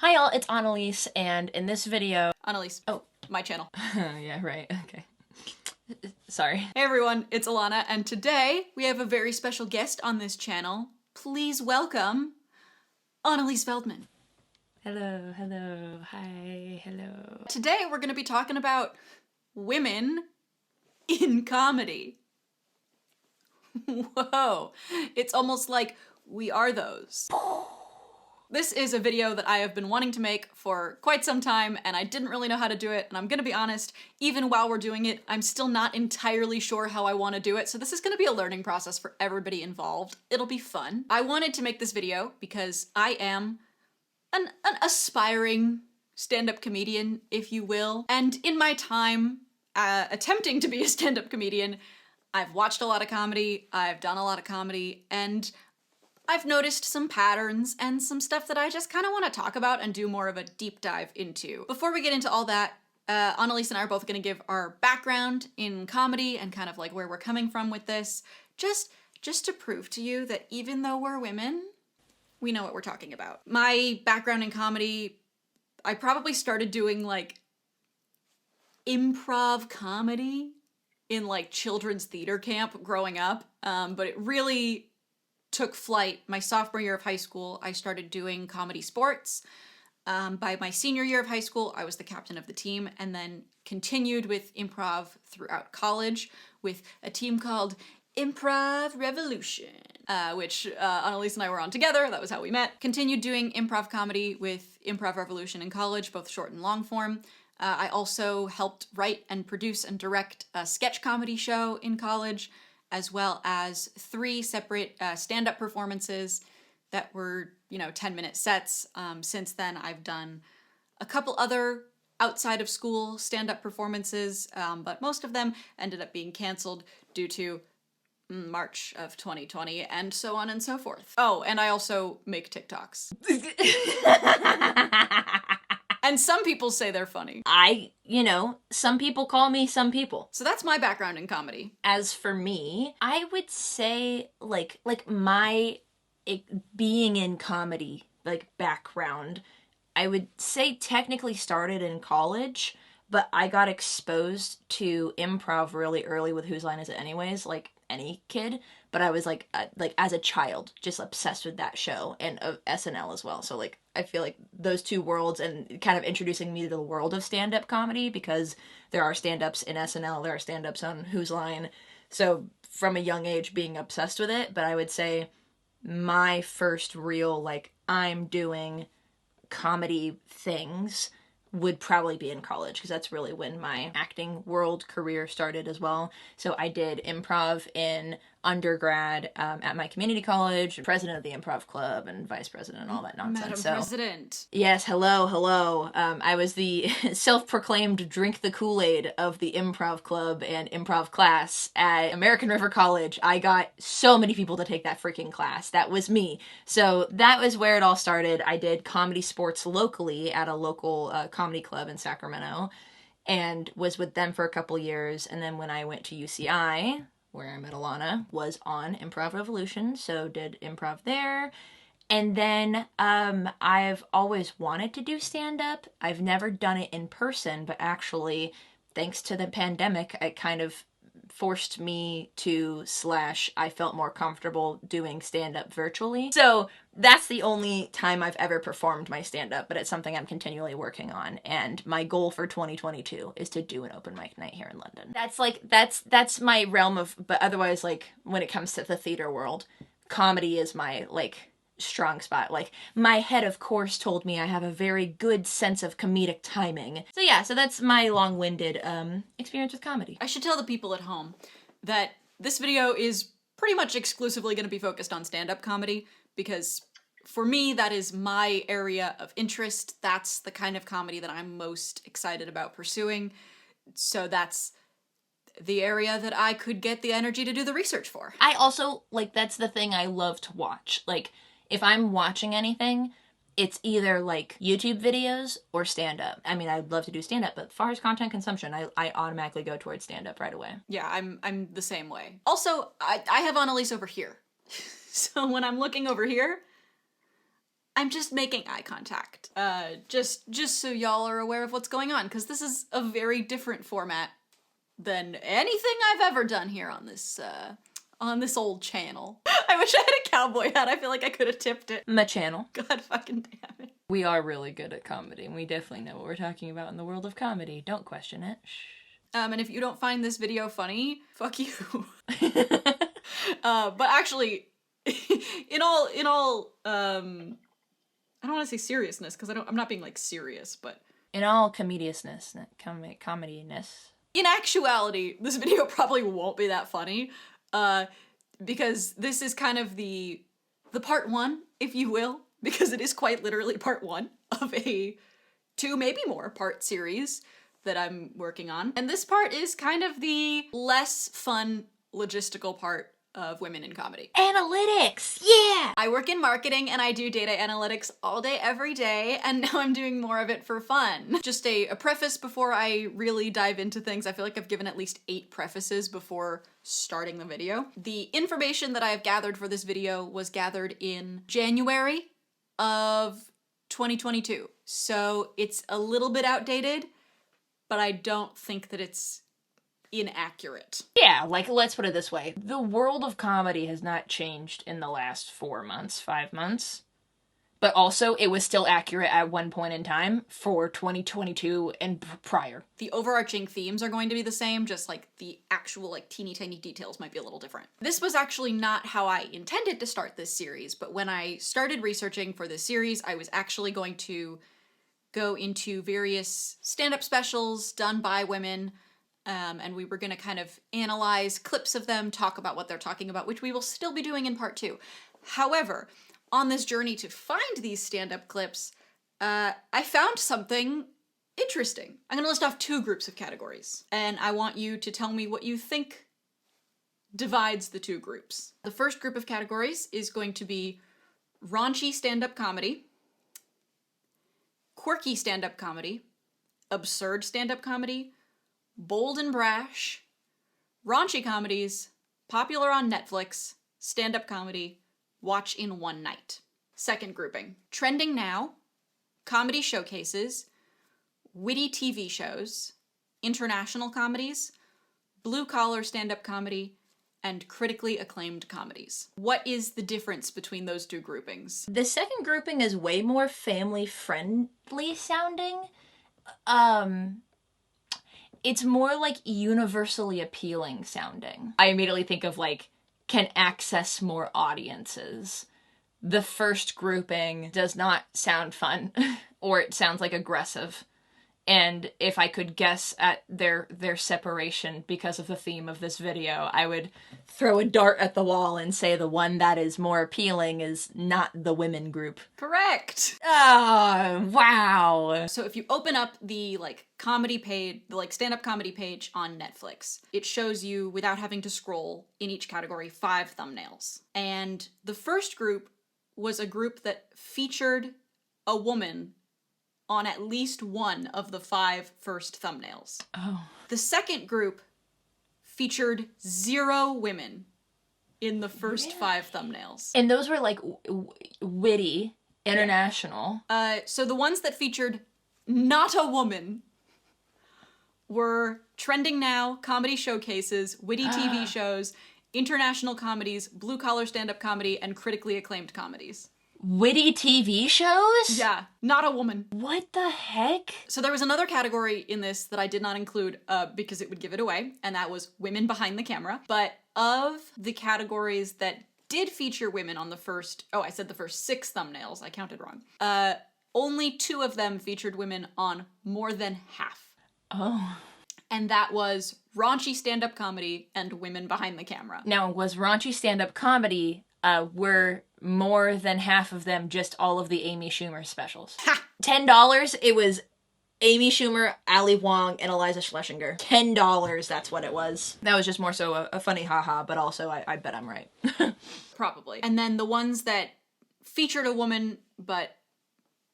Hi y'all, it's Annalise, and in this video... Annalise. Oh. My channel. Yeah, right, okay. Sorry. Hey everyone, it's Ilana, and today we have a very special guest on this channel. Please welcome Annalise Feldman. Hello, hello, hi, hello. Today we're going to be talking about women in comedy. Whoa, it's almost like we are those. This is a video that I have been wanting to make for quite some time, and I didn't really know how to do it, and I'm gonna be honest, even while we're doing it, I'm still not entirely sure how I want to do it, so this is gonna be a learning process for everybody involved. It'll be fun. I wanted to make this video because I am an aspiring stand-up comedian, if you will, and in my time attempting to be a stand-up comedian, I've watched a lot of comedy, I've done a lot of comedy, and I've noticed some patterns and some stuff that I just kind of want to talk about and do more of a deep dive into. Before we get into all that, Annalise and I are both going to give our background in comedy and kind of like where we're coming from with this, just to prove to you that even though we're women, we know what we're talking about. My background in comedy, I probably started doing like improv comedy in like children's theater camp growing up, but it really took flight my sophomore year of high school. I started doing comedy sports. By my senior year of high school, I was the captain of the team, and then continued with improv throughout college with a team called Improv Revolution, which Annalise and I were on together. That was how we met. Continued doing improv comedy with Improv Revolution in college, both short and long form. I also helped write and produce and direct a sketch comedy show in college, as well as 3 separate stand-up performances that were, 10-minute sets. Since then, I've done a couple other outside of school stand-up performances, but most of them ended up being canceled due to March of 2020 and so on and so forth. Oh, and I also make TikToks. And some people say they're funny. Some people call me some people. So that's my background in comedy. As for me, I would say, like my being in comedy, background, I would say technically started in college, but I got exposed to improv really early with Whose Line Is It Anyways, like any kid. But I was like as a child, just obsessed with that show and SNL as well. So I feel like those two worlds and kind of introducing me to the world of stand-up comedy, because there are stand-ups in SNL, there are stand-ups on Whose Line. So from a young age being obsessed with it, but I would say my first real I'm doing comedy things would probably be in college, because that's really when my acting world career started as well. So I did improv in undergrad at my community college, president of the improv club and vice president and all that nonsense. Madam President. Yes, hello. I was the self-proclaimed drink the Kool-Aid of the improv club and improv class at American River College. I got so many people to take that freaking class. That was me. So that was where it all started. I did comedy sports locally at a local comedy club in Sacramento, and was with them for a couple years. And then when I went to UCI, where I met Ilana, was on Improv Revolution, so did improv there. And then I've always wanted to do stand-up. I've never done it in person, but actually, thanks to the pandemic, it kind of forced me to / I felt more comfortable doing stand-up virtually. So that's the only time I've ever performed my stand-up, but it's something I'm continually working on. And my goal for 2022 is to do an open mic night here in London. That's my realm of, but otherwise, when it comes to the theater world, comedy is my, strong spot. My head, of course, told me I have a very good sense of comedic timing. So yeah, so that's my long-winded experience with comedy. I should tell the people at home that this video is pretty much exclusively going to be focused on stand-up comedy, because for me, that is my area of interest. That's the kind of comedy that I'm most excited about pursuing. So that's the area that I could get the energy to do the research for. I also, that's the thing I love to watch. If I'm watching anything, it's either YouTube videos or stand-up. I mean, I'd love to do stand-up, but as far as content consumption, I automatically go towards stand-up right away. Yeah, I'm the same way. Also, I have Annalise over here. So when I'm looking over here, I'm just making eye contact. Just so y'all are aware of what's going on, because this is a very different format than anything I've ever done here on this old channel. I wish I had a cowboy hat. I feel like I could have tipped it. My channel. God fucking damn it. We are really good at comedy, and we definitely know what we're talking about in the world of comedy. Don't question it. Shh. And if you don't find this video funny, fuck you. But actually, in all, I don't want to say seriousness, because I'm not being, like, serious, but... In all comediousness, comediness. In actuality, this video probably won't be that funny, because this is kind of the part one, if you will, because it is quite literally part one of a 2, maybe more part series that I'm working on. And this part is kind of the less fun logistical part of women in comedy. Analytics! Yeah! I work in marketing and I do data analytics all day, every day, and now I'm doing more of it for fun. Just a preface before I really dive into things. I feel like I've given at least 8 prefaces before starting the video. The information that I have gathered for this video was gathered in January of 2022. So it's a little bit outdated, but I don't think that it's inaccurate. Yeah, like, let's put it this way. The world of comedy has not changed in the last 4 months, 5 months. But also, it was still accurate at one point in time for 2022 and prior. The overarching themes are going to be the same, just like the actual, like, teeny tiny details might be a little different. This was actually not how I intended to start this series, but when I started researching for this series, I was actually going to go into various stand-up specials done by women, and we were going to kind of analyze clips of them, talk about what they're talking about, which we will still be doing in part 2. However, on this journey to find these stand-up clips, I found something interesting. I'm going to list off 2 groups of categories, and I want you to tell me what you think divides the 2 groups. The first group of categories is going to be raunchy stand-up comedy, quirky stand-up comedy, absurd stand-up comedy, bold and brash, raunchy comedies, popular on Netflix, stand-up comedy, watch in one night. Second grouping, trending now, comedy showcases, witty TV shows, international comedies, blue-collar stand-up comedy, and critically acclaimed comedies. What is the difference between those 2 groupings? The second grouping is way more family-friendly sounding. It's more, like, universally appealing sounding. I immediately think of, like, can access more audiences. The first grouping does not sound fun, or it sounds, like, aggressive. And if I could guess at their separation because of the theme of this video, I would throw a dart at the wall and say the one that is more appealing is not the women group. Correct! Oh, wow! So if you open up the, like, comedy page, the, like, stand-up comedy page on Netflix, it shows you, without having to scroll, in each category, 5 thumbnails. And the first group was a group that featured a woman on at least one of the 5 first thumbnails. Oh. The second group featured 0 women in the first 5 thumbnails. And those were, like, witty, international. So the ones that featured not a woman were trending now, comedy showcases, witty TV shows, international comedies, blue-collar stand-up comedy, and critically acclaimed comedies. Witty TV shows? Yeah, not a woman. What the heck? So there was another category in this that I did not include because it would give it away, and that was women behind the camera. But of the categories that did feature women on the first, I said the first 6 thumbnails, I counted wrong. Only 2 of them featured women on more than half. Oh. And that was raunchy stand-up comedy and women behind the camera. Now, was raunchy stand-up comedy, were more than half of them just all of the Amy Schumer specials? Ha! $10, it was Amy Schumer, Ali Wong, and Eliza Schlesinger. $10, that's what it was. That was just more so a funny haha, but also I bet I'm right. Probably. And then the ones that featured a woman, but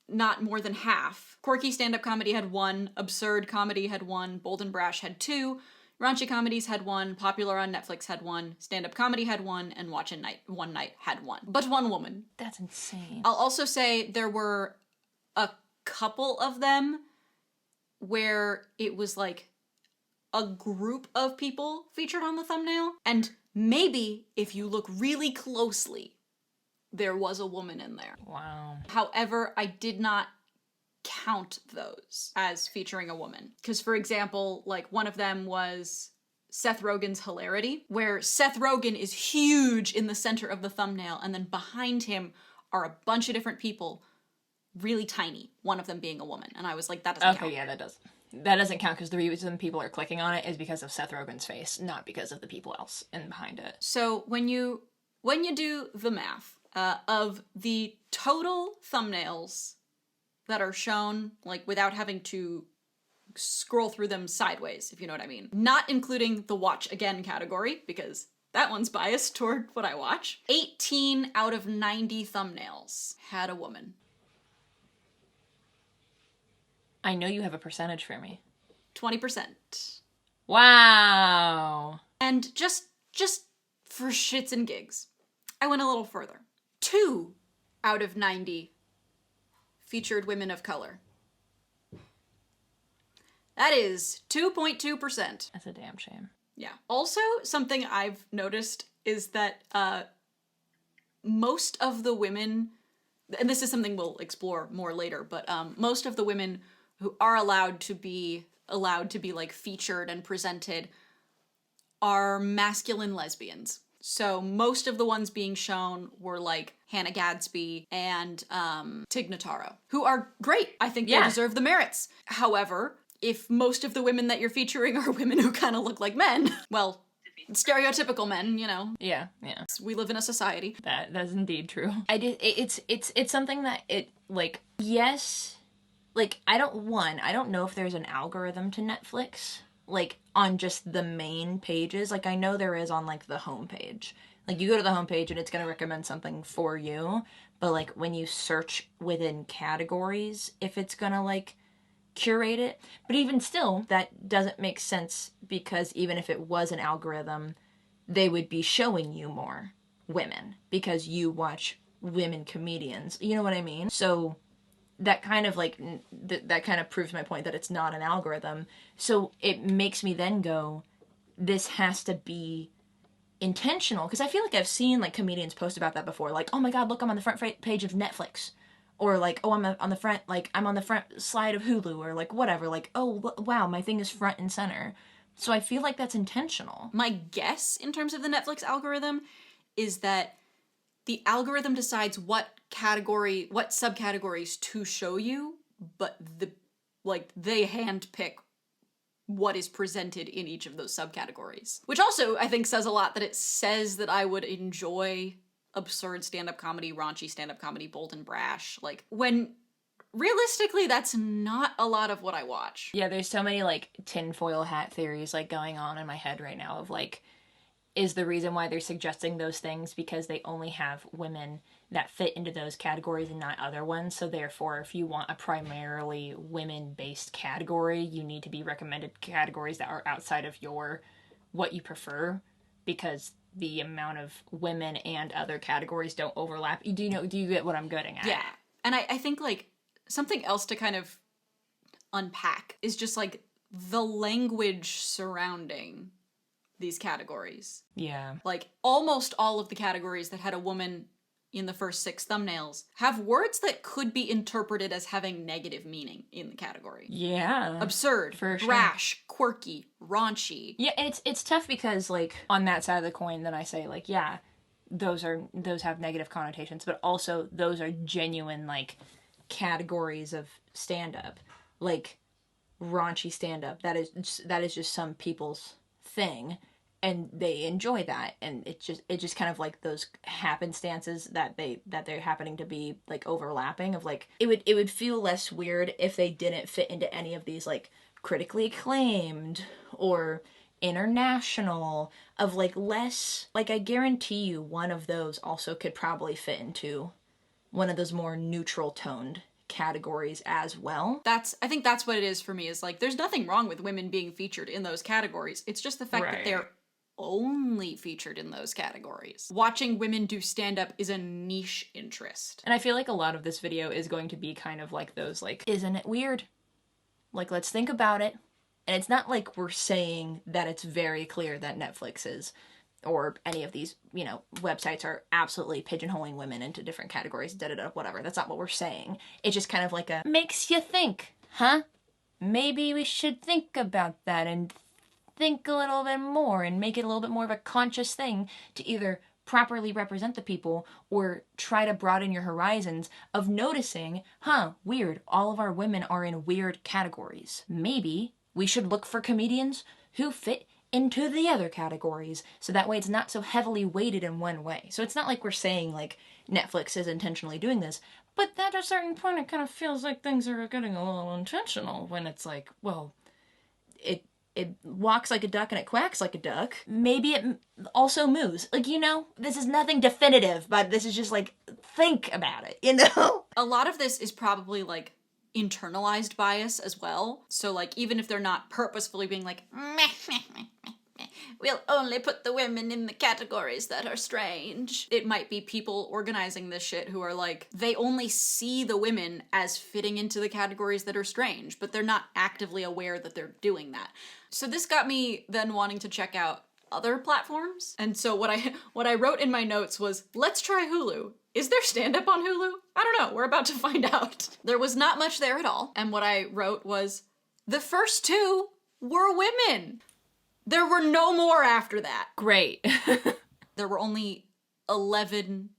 not more than half. Quirky stand-up comedy had 1, absurd comedy had 1, bold and brash had 2, Raunchy comedies had one, popular on Netflix had one, stand-up comedy had one, and Watch and Night One Night had one. But one woman. That's insane. I'll also say there were a couple of them where it was like a group of people featured on the thumbnail, and maybe if you look really closely, there was a woman in there. Wow. However, I did not count those as featuring a woman. Because, for example, like one of them was Seth Rogen's Hilarity, where Seth Rogen is huge in the center of the thumbnail, and then behind him are a bunch of different people, really tiny, one of them being a woman. And I was like, that doesn't count. Okay, yeah, that doesn't count, because the reason people are clicking on it is because of Seth Rogen's face, not because of the people else in behind it. So when you do the math of the total thumbnails that are shown, like without having to scroll through them sideways, if you know what I mean, not including the watch again category, because that one's biased toward what I watch, 18 out of 90 thumbnails had a woman. I know you have a percentage for me. 20%. Wow. And just for shits and gigs, I went a little further. 2 out of 90 featured women of color. That is 2.2%. That's a damn shame. Yeah. Also, something I've noticed is that most of the women, and this is something we'll explore more later, but most of the women who are allowed to be like featured and presented are masculine lesbians. So most of the ones being shown were like Hannah Gadsby and Tig Notaro, who are great. I think they deserve the merits. However, if most of the women that you're featuring are women who kind of look like men, well, stereotypical men, you know. Yeah. We live in a society. That's indeed true. It's something that yes, like I don't know if there's an algorithm to Netflix, like on just the main pages. Like I know there is on like the homepage. Like you go to the homepage and it's going to recommend something for you, but like when you search within categories, if it's going to like curate it. But even still, that doesn't make sense, because even if it was an algorithm, they would be showing you more women because you watch women comedians. You know what I mean? So that kind of like that kind of proves my point that it's not an algorithm. So it makes me then go, this has to be intentional, because I feel like I've seen like comedians post about that before, like, oh my god, look, I'm on the front page of Netflix, or like, oh, I'm on the front slide of Hulu, or like whatever, like, oh wow, my thing is front and center. So I feel like that's intentional. My guess in terms of the Netflix algorithm is that the algorithm decides what subcategories to show you, but they handpick what is presented in each of those subcategories. Which also, I think, says a lot, that it says that I would enjoy absurd stand-up comedy, raunchy stand-up comedy, bold and brash, like, when realistically that's not a lot of what I watch. Yeah, there's so many like tinfoil hat theories like going on in my head right now of like, is the reason why they're suggesting those things because they only have women that fit into those categories and not other ones. So therefore, if you want a primarily women-based category, you need to be recommended categories that are outside of what you prefer, because the amount of women and other categories don't overlap. Do you get what I'm getting at? Yeah. And I think like something else to kind of unpack is just like the language surrounding these categories. Yeah. Like almost all of the categories that had a woman in the first 6 thumbnails have words that could be interpreted as having negative meaning in the category. Yeah. Absurd, for sure. brash, quirky, raunchy. Yeah, and it's tough because like on that side of the coin, then I say like, yeah, those have negative connotations, but also those are genuine like categories of stand-up. Like raunchy stand-up, that is just some people's thing, and they enjoy that, and it just kind of like those happenstances that they're happening to be like overlapping of like, it would feel less weird if they didn't fit into any of these like critically acclaimed or international, of like less, like I guarantee you one of those also could probably fit into one of those more neutral toned categories as well. I think that's what it is for me, is like, there's nothing wrong with women being featured in those categories. It's just the fact that they're only featured in those categories. Watching women do stand-up is a niche interest. And I feel like a lot of this video is going to be kind of like those, like, isn't it weird? Like, let's think about it. And it's not like we're saying that it's very clear that Netflix is, or any of these, you know, websites are absolutely pigeonholing women into different categories, da-da-da, whatever. That's not what we're saying. It's just kind of like a, makes you think, huh? Maybe we should think about that and think a little bit more and make it a little bit more of a conscious thing to either properly represent the people or try to broaden your horizons of noticing, weird, all of our women are in weird categories. Maybe we should look for comedians who fit into the other categories, so that way it's not so heavily weighted in one way. So it's not like we're saying, like, Netflix is intentionally doing this, but at a certain point it kind of feels like things are getting a little intentional when it's like, well, it walks like a duck and it quacks like a duck. Maybe it also moves. Like, you know, this is nothing definitive, but this is just like, think about it, you know? A lot of this is probably like internalized bias as well. So like, even if they're not purposefully being like, meh, meh, meh, meh, meh, we'll only put the women in the categories that are strange. It might be people organizing this shit who are like, they only see the women as fitting into the categories that are strange, but they're not actively aware that they're doing that. So this got me then wanting to check out other platforms. And so what I wrote in my notes was, let's try Hulu. Is there stand-up on Hulu? I don't know. We're about to find out. There was not much there at all. And what I wrote was, the first two were women. There were no more after that. Great. There were only 11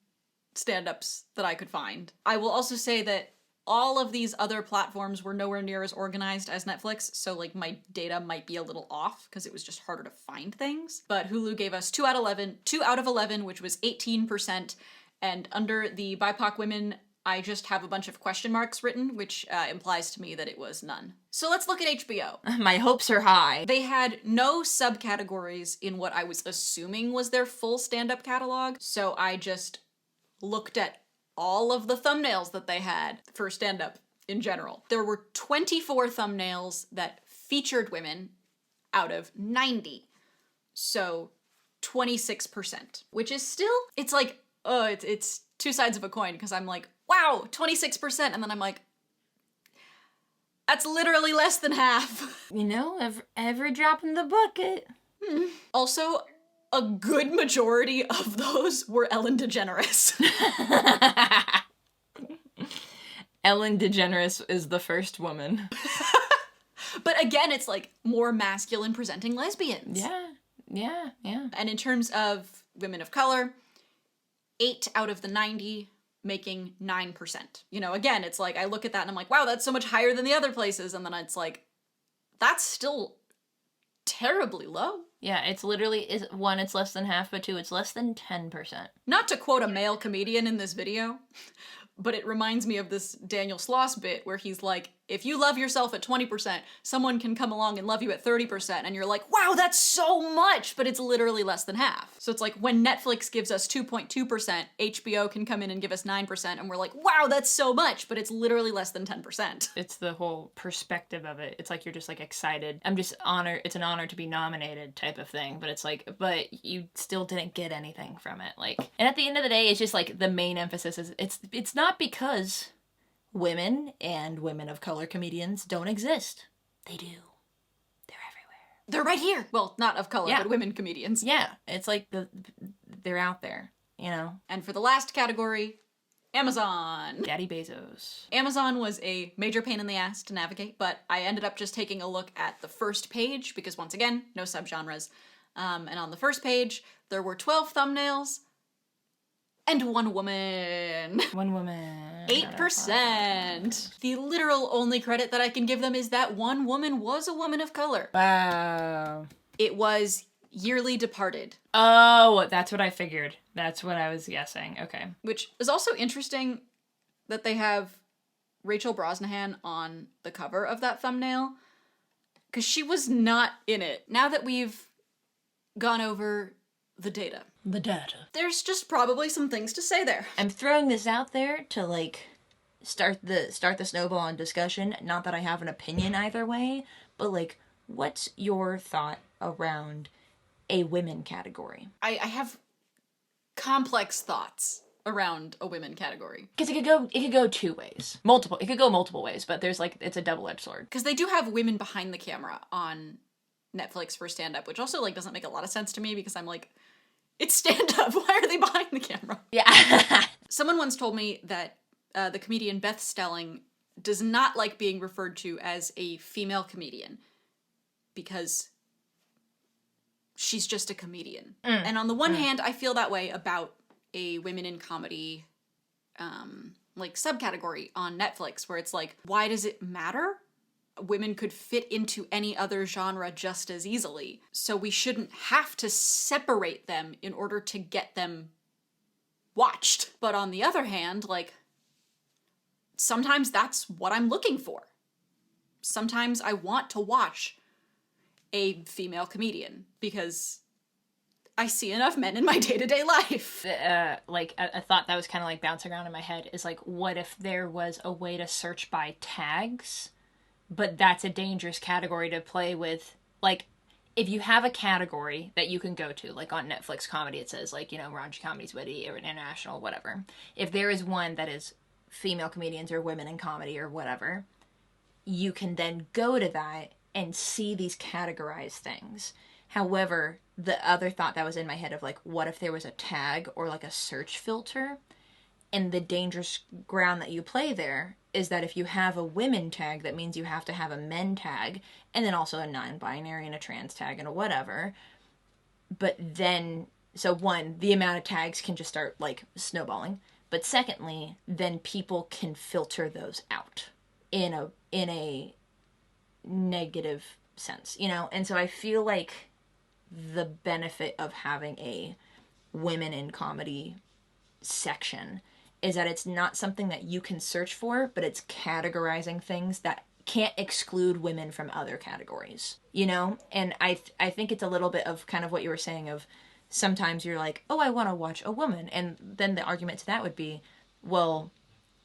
stand-ups that I could find. I will also say that all of these other platforms were nowhere near as organized as Netflix, so like my data might be a little off because it was just harder to find things. But Hulu gave us 2 out of 11, which was 18%. And under the BIPOC women, I just have a bunch of question marks written, which implies to me that it was none. So let's look at HBO. My hopes are high. They had no subcategories in what I was assuming was their full stand-up catalog, so I just looked at all of the thumbnails that they had for stand-up in general. There were 24 thumbnails that featured women out of 90. So 26%, which is still, it's like, it's two sides of a coin, because I'm like, wow, 26%, and then I'm like, that's literally less than half. You know, every drop in the bucket. Also, a good majority of those were Ellen DeGeneres. Ellen DeGeneres is the first woman. But again, it's like more masculine presenting lesbians. Yeah. And in terms of women of color, 8 out of the 90, making 9%. You know, again, it's like, I look at that and I'm like, wow, that's so much higher than the other places. And then it's like, that's still terribly low. Yeah, it's literally, one, it's less than half, but two, it's less than 10%. Not to quote a male comedian in this video, but it reminds me of this Daniel Sloss bit where he's like, if you love yourself at 20%, someone can come along and love you at 30%, and you're like, wow, that's so much, but it's literally less than half. So it's like when Netflix gives us 2.2%, HBO can come in and give us 9%, and we're like, wow, that's so much, but it's literally less than 10%. It's the whole perspective of it. It's like you're just like excited. I'm just honored. It's an honor to be nominated type of thing, but it's like, but you still didn't get anything from it. Like, and at the end of the day, it's just like the main emphasis is it's not because women and women of color comedians don't exist. They do. They're everywhere. They're right here. Well, not of color, but women comedians. Yeah, it's like they're out there, you know? And for the last category, Amazon. Daddy Bezos. Amazon was a major pain in the ass to navigate, but I ended up just taking a look at the first page because, once again, no subgenres. And on the first page, there were 12 thumbnails and one woman. One woman. 8%. The literal only credit that I can give them is that one woman was a woman of color. Wow. It was Yearly Departed. Oh, that's what I figured. That's what I was guessing. Okay. Which is also interesting that they have Rachel Brosnahan on the cover of that thumbnail, because she was not in it. Now that we've gone over the data. There's just probably some things to say there. I'm throwing this out there to, like, start the snowball in discussion. Not that I have an opinion either way, but like, what's your thought around a women category? I have complex thoughts around a women category. Because it could go two ways. It could go multiple ways, but there's like, it's a double-edged sword. Because they do have women behind the camera on Netflix for stand-up, which also like doesn't make a lot of sense to me because I'm like, it's stand-up. Why are they behind the camera? Yeah. Someone once told me that the comedian Beth Stelling does not like being referred to as a female comedian because she's just a comedian. And on the one hand, I feel that way about a women in comedy like subcategory on Netflix where it's like, why does it matter? Women could fit into any other genre just as easily. So we shouldn't have to separate them in order to get them watched. But on the other hand, like, sometimes that's what I'm looking for. Sometimes I want to watch a female comedian because I see enough men in my day-to-day life. Like a thought that was kind of like bouncing around in my head is like, what if there was a way to search by tags? But that's a dangerous category to play with. Like, if you have a category that you can go to, like on Netflix comedy, it says like, raunchy comedies, witty, or international, whatever. If there is one that is female comedians or women in comedy or whatever, you can then go to that and see these categorized things. However, the other thought that was in my head of like, what if there was a tag or like a search filter? And the dangerous ground that you play there is that if you have a women tag, that means you have to have a men tag, and then also a non-binary and a trans tag and a whatever. But then, so one, the amount of tags can just start like snowballing. But secondly, then people can filter those out in a negative sense, And so I feel like the benefit of having a women in comedy section is that it's not something that you can search for, but it's categorizing things that can't exclude women from other categories, And I think it's a little bit of kind of what you were saying of sometimes you're like, oh, I want to watch a woman. And then the argument to that would be, well,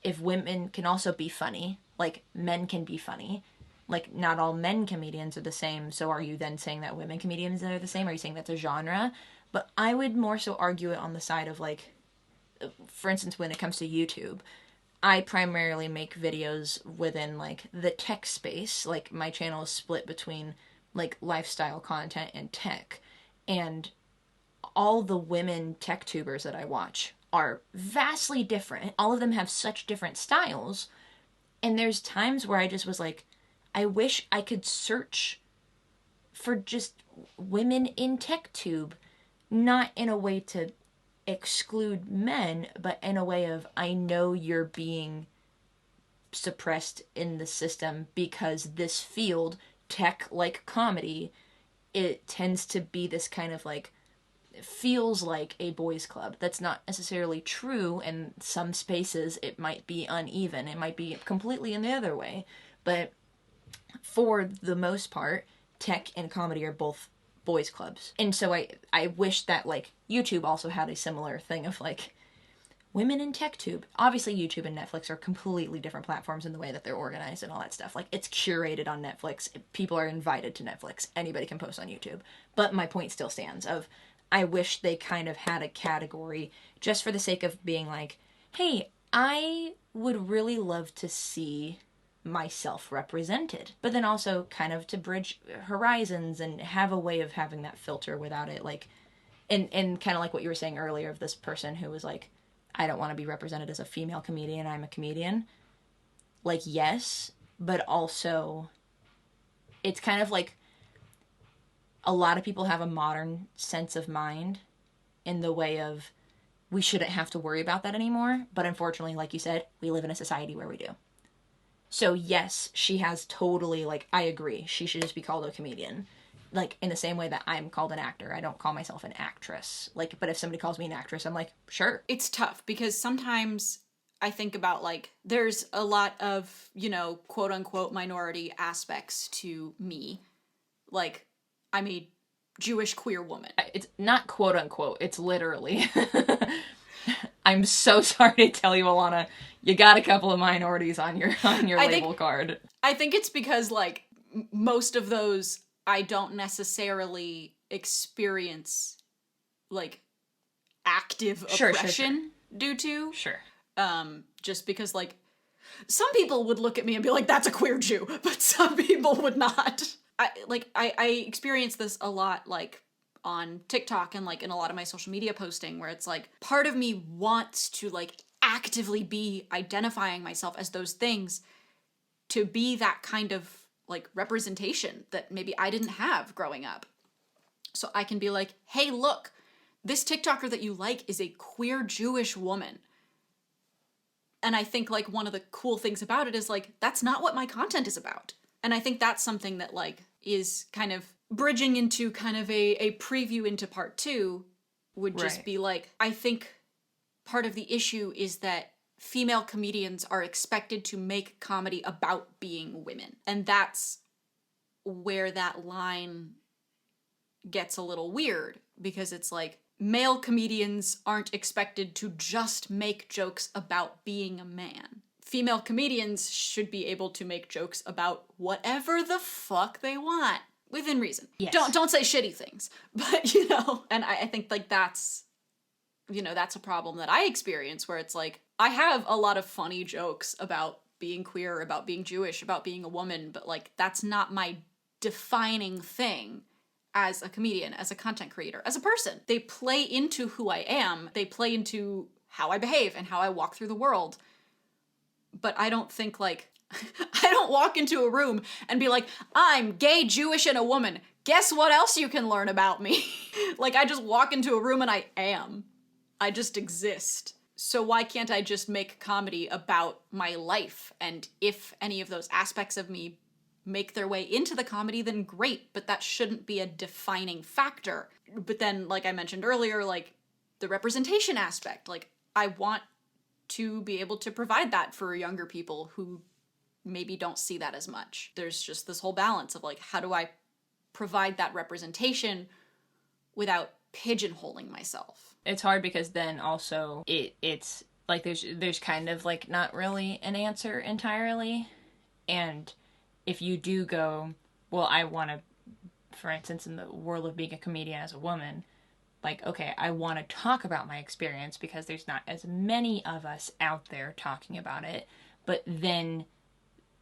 if women can also be funny, like men can be funny, like not all men comedians are the same. So are you then saying that women comedians are the same? Are you saying that's a genre? But I would more so argue it on the side of like, for instance, when it comes to YouTube, I primarily make videos within like the tech space. Like my channel is split between like lifestyle content and tech. And all the women tech tubers that I watch are vastly different. All of them have such different styles. And there's times where I just was like, I wish I could search for just women in tech tube, not in a way to exclude men, but in a way of, I know you're being suppressed in the system because this field, tech like comedy, it tends to be this kind of like, feels like a boys club. That's not necessarily true. In some spaces it might be uneven, it might be completely in the other way, but for the most part, tech and comedy are both boys clubs. And so I wish that like YouTube also had a similar thing of like women in tech tube. Obviously YouTube and Netflix are completely different platforms in the way that they're organized and all that stuff. Like it's curated on Netflix. People are invited to Netflix. Anybody can post on YouTube. But my point still stands of, I wish they kind of had a category just for the sake of being like, hey, I would really love to see myself represented, but then also kind of to bridge horizons and have a way of having that filter without it like, and kind of like what you were saying earlier of this person who was like, I don't want to be represented as a female comedian, I'm a comedian. Like, yes, but also it's kind of like a lot of people have a modern sense of mind in the way of we shouldn't have to worry about that anymore, but unfortunately, like you said, we live in a society where we do. So yes, she has totally, like, I agree, she should just be called a comedian. Like, in the same way that I'm called an actor. I don't call myself an actress. Like, but if somebody calls me an actress, I'm like, sure. It's tough because sometimes I think about, like, there's a lot of, quote unquote minority aspects to me. Like, I'm a Jewish queer woman. It's not quote unquote, it's literally. I'm so sorry to tell you, Ilana, you got a couple of minorities on your I label think card. I think it's because like most of those I don't necessarily experience like active Sure, sure, sure. oppression due to. Sure. Just because like some people would look at me and be like, that's a queer Jew, but some people would not. I experience this a lot like on TikTok and like in a lot of my social media posting where it's like part of me wants to like actively be identifying myself as those things to be that kind of like representation that maybe I didn't have growing up. So I can be like, hey, look, this TikToker that you like is a queer Jewish woman. And I think like one of the cool things about it is like that's not what my content is about. And I think that's something that like is kind of bridging into kind of a preview into part 2 would just be like I think part of the issue is that female comedians are expected to make comedy about being women. And that's where that line gets a little weird because it's like male comedians aren't expected to just make jokes about being a man. Female comedians should be able to make jokes about whatever the fuck they want within reason. Yes. Don't say shitty things, but you know, and I think like that's, you know, that's a problem that I experience where it's like I have a lot of funny jokes about being queer, about being Jewish, about being a woman, but like that's not my defining thing as a comedian, as a content creator, as a person. They play into who I am. They play into how I behave and how I walk through the world. But I don't think like, I don't walk into a room and be like, I'm gay, Jewish, and a woman. Guess what else you can learn about me? Like I just walk into a room and I am. I just exist. So why can't I just make comedy about my life? And if any of those aspects of me make their way into the comedy, then great, but that shouldn't be a defining factor. But then, like I mentioned earlier, like the representation aspect, like I want to be able to provide that for younger people who maybe don't see that as much. There's just this whole balance of like, how do I provide that representation without pigeonholing myself? It's hard because then also it's like there's kind of like not really an answer entirely. And if you do go, well, I want to, for instance, in the world of being a comedian as a woman, like, okay, I want to talk about my experience because there's not as many of us out there talking about it. But then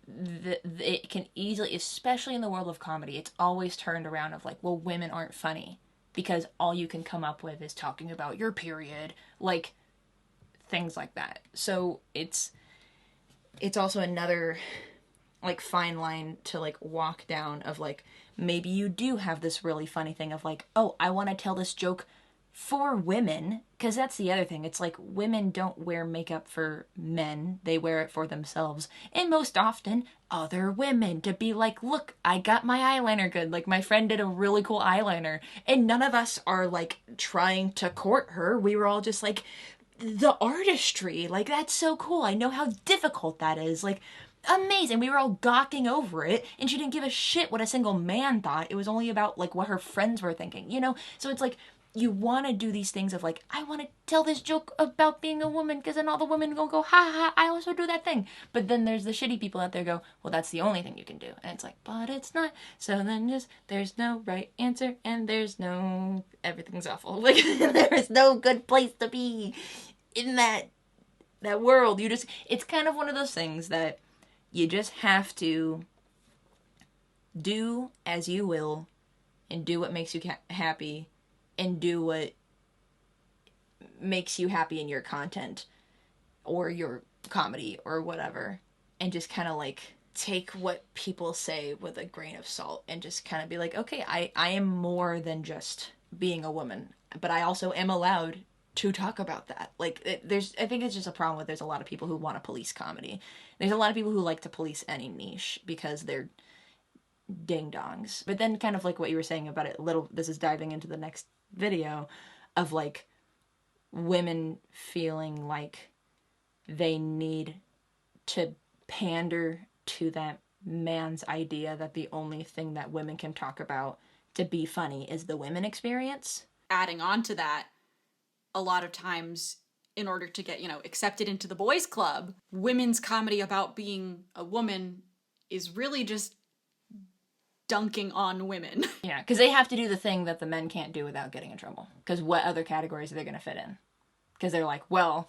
it can easily, especially in the world of comedy, it's always turned around of like, well, women aren't funny because all you can come up with is talking about your period, like things like that. So it's also another like fine line to like walk down of like maybe you do have this really funny thing of like, oh, I want to tell this joke for women, because that's the other thing. It's like women don't wear makeup for men, they wear it for themselves, and most often other women to be like, look, I got my eyeliner good, like my friend did a really cool eyeliner, and none of us are like trying to court her. We were all just like, the artistry, like that's so cool, I know how difficult that is, like amazing. We were all gawking over it, and she didn't give a shit what a single man thought. It was only about like what her friends were thinking, you know? So it's like you want to do these things of like, I want to tell this joke about being a woman because then all the women gonna go, ha ha, I also do that thing. But then there's the shitty people out there go, well, that's the only thing you can do. And it's like, but it's not. So then just, there's no right answer and there's no, everything's awful. Like, there is no good place to be in that world. You just, it's kind of one of those things that you just have to do as you will and do what makes you happy and do what makes you happy in your content or your comedy or whatever, and just kind of like take what people say with a grain of salt and just kind of be like, okay, I am more than just being a woman, but I also am allowed to talk about that. Like I think it's just a problem with there's a lot of people who want to police comedy. There's a lot of people who like to police any niche because they're ding dongs. But then kind of like what you were saying about it, this is diving into the next video of like women feeling like they need to pander to that man's idea that the only thing that women can talk about to be funny is the women experience. Adding on to that, a lot of times in order to get, accepted into the boys club, women's comedy about being a woman is really just dunking on women. Yeah, because they have to do the thing that the men can't do without getting in trouble. Because what other categories are they going to fit in? Because they're like, well,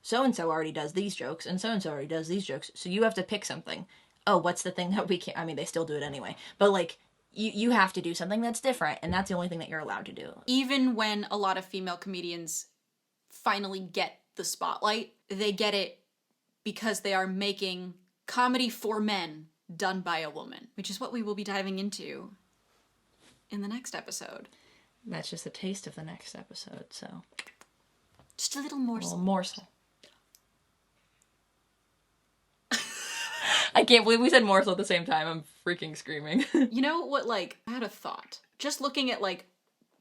so-and-so already does these jokes, and so-and-so already does these jokes, so you have to pick something. Oh, what's the thing that we can't... I mean, they still do it anyway. But, like, you have to do something that's different, and that's the only thing that you're allowed to do. Even when a lot of female comedians finally get the spotlight, they get it because they are making comedy for men done by a woman, which is what we will be diving into in the next episode. That's just a taste of the next episode, so... Just a little morsel. A little morsel. I can't believe we said morsel at the same time. I'm freaking screaming. You know what, I had a thought. Just looking at,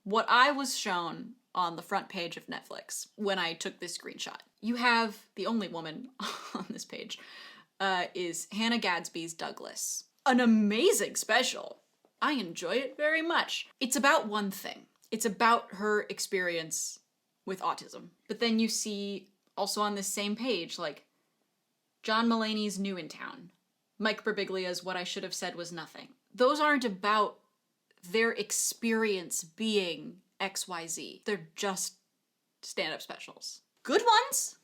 what I was shown on the front page of Netflix when I took this screenshot. You have the only woman on this page is Hannah Gadsby's Douglas. An amazing special. I enjoy it very much. It's about one thing. It's about her experience with autism. But then you see also on this same page, John Mulaney's New in Town. Mike Birbiglia's What I Should Have Said Was Nothing. Those aren't about their experience being XYZ. They're just stand-up specials. Good ones!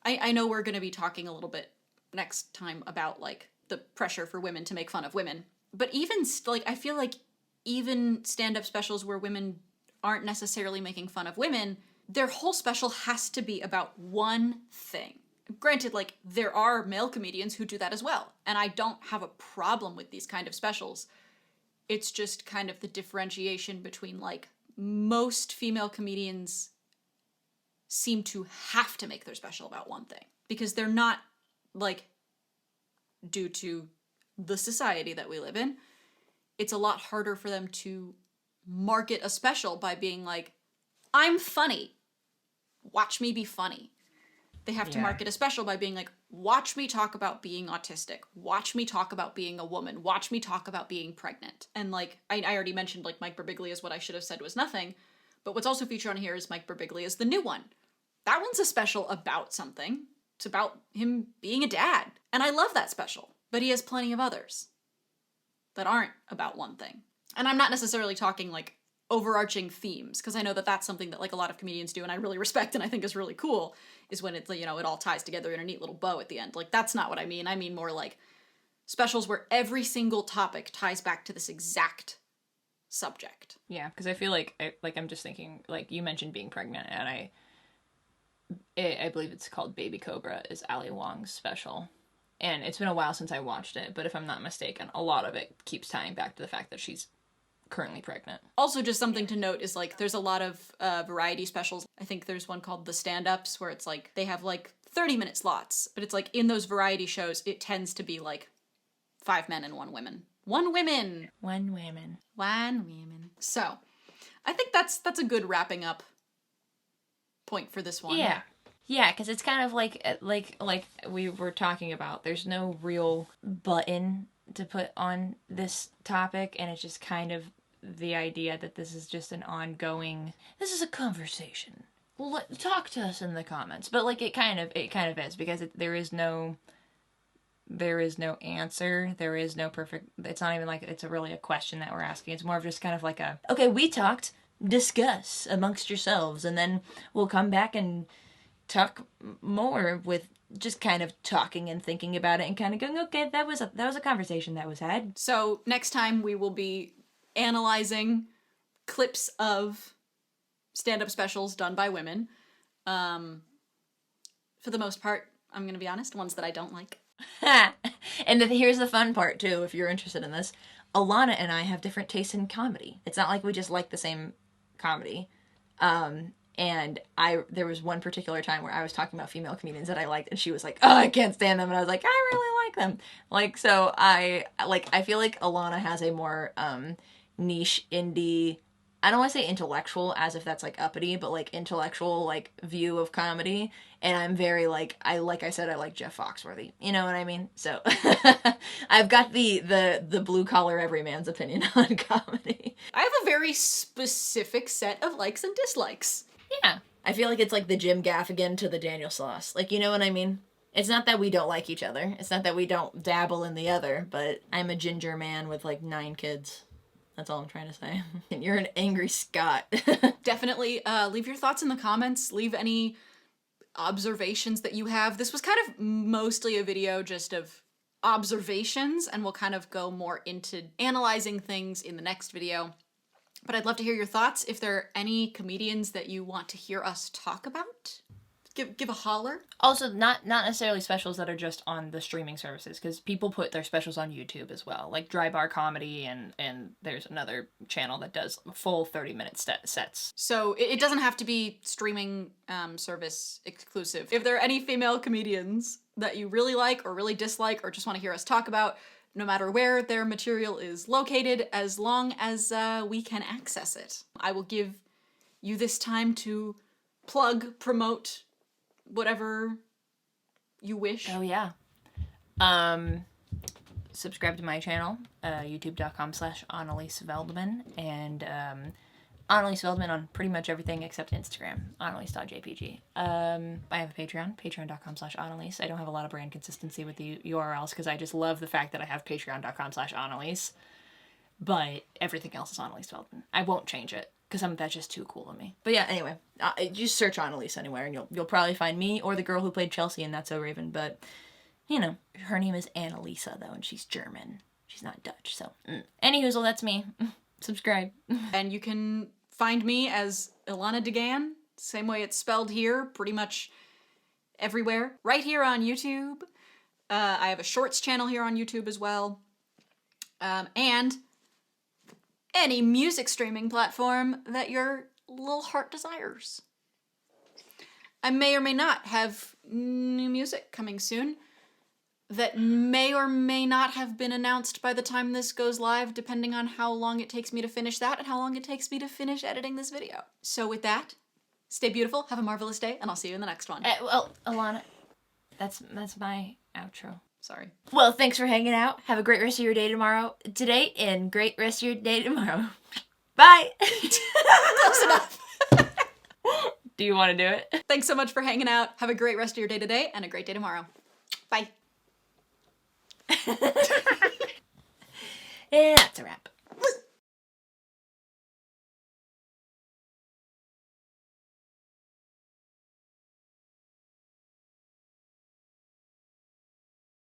I know we're going to be talking a little bit next time about, the pressure for women to make fun of women. But even, I feel like even stand-up specials where women aren't necessarily making fun of women, their whole special has to be about one thing. Granted, there are male comedians who do that as well, and I don't have a problem with these kind of specials. It's just kind of the differentiation between, most female comedians seem to have to make their special about one thing. Because they're not, due to the society that we live in, it's a lot harder for them to market a special by being I'm funny. Watch me be funny. They have to market a special by being watch me talk about being autistic. Watch me talk about being a woman. Watch me talk about being pregnant. And I already mentioned Mike Birbiglia's What I Should Have Said Was Nothing, but what's also featured on here is Mike Birbiglia's The New One. That one's a special about something. It's about him being a dad. And I love that special, but he has plenty of others that aren't about one thing. And I'm not necessarily talking overarching themes, because I know that that's something that a lot of comedians do and I really respect and I think is really cool, is when it's it all ties together in a neat little bow at the end. That's not what I mean. I mean more specials where every single topic ties back to this exact subject. Yeah, because I feel I'm just thinking, you mentioned being pregnant, and I believe it's called Baby Cobra, is Ali Wong's special. And it's been a while since I watched it, but if I'm not mistaken, a lot of it keeps tying back to the fact that she's currently pregnant. Also, just something to note is there's a lot of variety specials. I think there's one called The Stand-Ups where it's they have 30-minute slots, but it's in those variety shows it tends to be 5 men and 1 woman. 1 women. 1 woman. 1 woman. So, I think that's a good wrapping up point for this one. Yeah. Yeah, because it's kind of like we were talking about. There's no real button to put on this topic, and it's just kind of the idea that this is just an ongoing... This is a conversation. Talk to us in the comments. But it kind of is, because there is no answer. There is no perfect... It's not even it's really a question that we're asking. It's more of just kind of okay, we talked, discuss amongst yourselves, and then we'll come back and talk more with just kind of talking and thinking about it and kind of going, okay, that was a conversation that was had. So next time we will be analyzing clips of stand-up specials done by women. For the most part, I'm going to be honest, ones that I don't like. And here's the fun part, too, if you're interested in this. Ilana and I have different tastes in comedy. It's not like we just like the same comedy. And there was one particular time where I was talking about female comedians that I liked, and she was like, oh, I can't stand them. And I was like, I really like them. So I feel like Ilana has a more niche indie, I don't want to say intellectual as if that's uppity, but intellectual view of comedy. And I'm very I said, I like Jeff Foxworthy. You know what I mean? So I've got the blue collar everyman's opinion on comedy. I have a very specific set of likes and dislikes. Yeah. I feel like it's like the Jim Gaffigan to the Daniel Sloss. Like, you know what I mean? It's not that we don't like each other. It's not that we don't dabble in the other, but I'm a ginger man with like 9 kids. That's all I'm trying to say. And you're an angry Scot. Definitely leave your thoughts in the comments. Leave any observations that you have. This was kind of mostly a video just of observations, and we'll kind of go more into analyzing things in the next video. But I'd love to hear your thoughts. If there are any comedians that you want to hear us talk about, give a holler. Also, not necessarily specials that are just on the streaming services, because people put their specials on YouTube as well, like Dry Bar Comedy, and there's another channel that does full 30-minute sets. So it doesn't have to be streaming service exclusive. If there are any female comedians that you really like or really dislike or just want to hear us talk about, no matter where their material is located, as long as we can access it, I will give you this time to plug, promote, whatever you wish. Oh, yeah. Subscribe to my channel, youtube.com/Annelies Veldman, and Annelies Veldman on pretty much everything except Instagram, annelies.jpg. I have a Patreon, patreon.com/Annelies. I don't have a lot of brand consistency with the URLs because I just love the fact that I have patreon.com/Annelies, but everything else is Annelies Veldman. I won't change it, because that's just too cool to me. But yeah, anyway, just search Annelies anywhere, and you'll probably find me or the girl who played Chelsea in That's So Raven. But, you know, her name is Annalisa, though, and she's German. She's not Dutch, so. Anyhoozle, that's me. Subscribe. And you can find me as Ilana Degann, same way it's spelled here, pretty much everywhere. Right here on YouTube. I have a shorts channel here on YouTube as well. And any music streaming platform that your little heart desires. I may or may not have new music coming soon that may or may not have been announced by the time this goes live, depending on how long it takes me to finish that and how long it takes me to finish editing this video. So with that, stay beautiful, have a marvelous day, and I'll see you in the next one. Well, Ilana, that's my outro. Sorry. Well, thanks for hanging out. Have a great rest of your day today, and great rest of your day tomorrow. Bye! Close enough. Do you want to do it? Thanks so much for hanging out. Have a great rest of your day today, and a great day tomorrow. Bye. Yeah, that's a wrap.